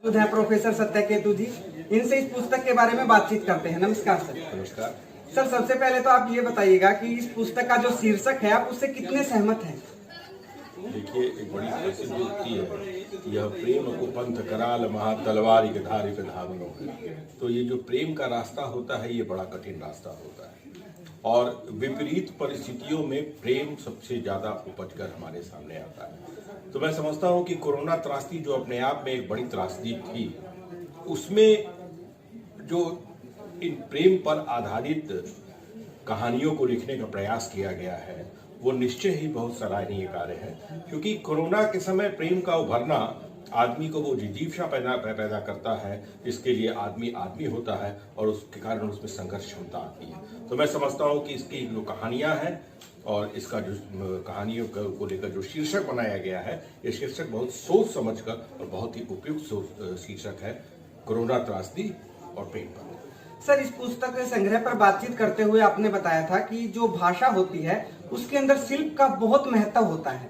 मौजूद है प्रोफेसर सत्यकेतु जी। इनसे इस पुस्तक के बारे में बातचीत करते हैं। नमस्कार सर। नमस्कार सर, सबसे पहले तो आप ये बताइएगा कि इस पुस्तक का जो शीर्षक है आप उससे कितने सहमत हैं? देखिए, एक बड़ी प्रसिद्ध उक्ति है, यह प्रेम को पंथ कराल महा तलवारी के धारी पे धावनो है। तो ये जो प्रेम का रास्ता होता है ये बड़ा कठिन रास्ता होता है और विपरीत परिस्थितियों में प्रेम सबसे ज्यादा उपज कर हमारे सामने आता है। तो मैं समझता हूँ कि कोरोना त्रासदी जो अपने आप में एक बड़ी त्रासदी थी, उसमें जो इन प्रेम पर आधारित कहानियों को लिखने का प्रयास किया गया है वो निश्चय ही बहुत सराहनीय कार्य है, क्योंकि कोरोना के समय प्रेम का उभरना आदमी को वो जिजीविषा पैदा करता है जिसके लिए आदमी होता है और उसके कारण उसमें संघर्ष क्षमता आती है। तो मैं समझता हूँ कि इसकी जो कहानियां हैं और इसका जो कहानियों को लेकर जो शीर्षक बनाया गया है, ये शीर्षक बहुत सोच समझकर और बहुत ही उपयुक्त शीर्षक है, कोरोना त्रासदी और प्रेम पर। सर, इस पुस्तक के संग्रह पर बातचीत करते हुए आपने बताया था कि जो भाषा होती है उसके अंदर शिल्प का बहुत महत्व होता है।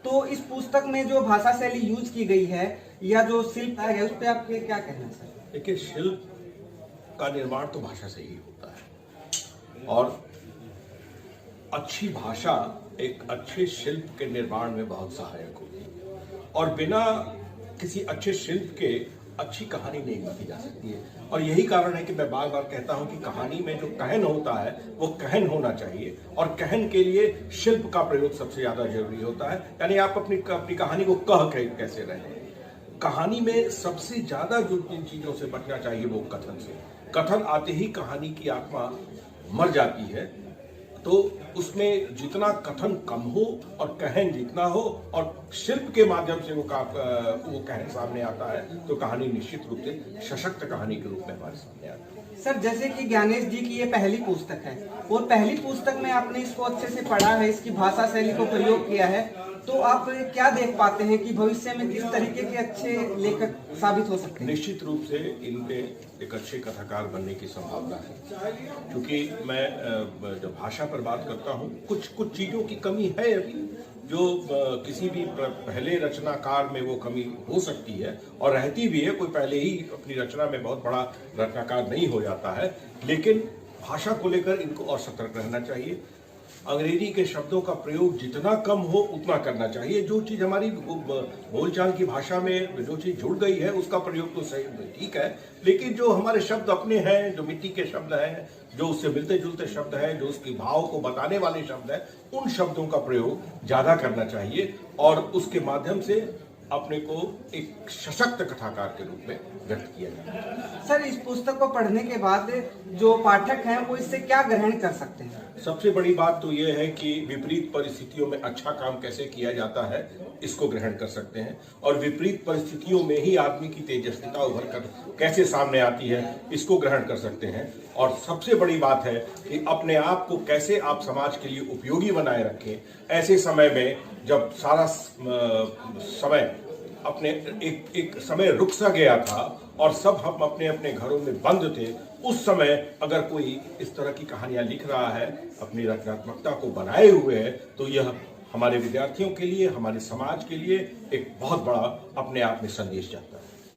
तो इस पुस्तक में जो भाषा शैली यूज की गई है या जो शिल्प है उस पर आपके क्या कहना है सर? देखिए, शिल्प का निर्माण तो भाषा से ही होता है और अच्छी भाषा एक अच्छे शिल्प के निर्माण में बहुत सहायक होती है और बिना किसी अच्छे शिल्प के अच्छी कहानी नहीं लिखी जा सकती है। और यही कारण है कि मैं बार बार कहता हूं कि कहानी में जो कहन होता है वो कहन होना चाहिए और कहन के लिए शिल्प का प्रयोग सबसे ज्यादा जरूरी होता है। यानी आप अपनी कहानी को कह कैसे रहे। कहानी में सबसे ज्यादा जो जिन चीजों से बचना चाहिए वो कथन से। कथन आते ही कहानी की आत्मा मर जाती है, तो उसमें जितना कथन कम हो और कहन जितना हो और शिल्प के माध्यम से वो कहन सामने आता है तो कहानी निश्चित रूप से सशक्त कहानी के रूप में हमारे सामने आती है। सर, जैसे कि ज्ञानेश जी की ये पहली पुस्तक है और पहली पुस्तक में आपने इसको अच्छे से पढ़ा है, इसकी भाषा शैली को प्रयोग किया है, तो आप क्या देख पाते हैं कि भविष्य में किस तरीके के अच्छे लेखक साबित हो सकते हैं? निश्चित रूप से इनके एक अच्छे कथाकार बनने की संभावना है, क्योंकि मैं जब भाषा पर बात करता हूँ कुछ चीजों की कमी है अभी, जो किसी भी पहले रचनाकार में वो कमी हो सकती है और रहती भी है। कोई पहले ही अपनी रचना में बहुत बड़ा रचनाकार नहीं हो जाता है, लेकिन भाषा को लेकर इनको और सतर्क रहना चाहिए। अंग्रेजी के शब्दों का प्रयोग जितना कम हो उतना करना चाहिए। जो चीज हमारी बोलचाल की भाषा में जो चीज जुड़ गई है उसका प्रयोग तो सही ठीक है, लेकिन जो हमारे शब्द अपने हैं, जो मिट्टी के शब्द हैं, जो उससे मिलते जुलते शब्द हैं, जो उसके भाव को बताने वाले शब्द हैं, उन शब्दों का प्रयोग ज्यादा करना चाहिए और उसके माध्यम से अपने को एक सशक्त कथाकार के रूप में व्यक्त किया जाता है। सर, इस पुस्तक को पढ़ने के बाद जो पाठक हैं वो इससे क्या ग्रहण कर सकते हैं? सबसे बड़ी बात तो यह है कि विपरीत परिस्थितियों में अच्छा काम कैसे किया जाता है इसको ग्रहण कर सकते हैं और विपरीत परिस्थितियों में ही आदमी की तेजस्विता उभर कर कैसे सामने आती है इसको ग्रहण कर सकते हैं। और सबसे बड़ी बात है कि अपने आप को कैसे आप समाज के लिए उपयोगी बनाए रखें। ऐसे समय में जब सारा समय अपने एक समय रुक सा गया था और सब हम अपने अपने घरों में बंद थे, उस समय अगर कोई इस तरह की कहानियां लिख रहा है, अपनी रचनात्मकता को बनाए हुए है, तो यह हमारे विद्यार्थियों के लिए, हमारे समाज के लिए एक बहुत बड़ा अपने आप में संदेश जाता है।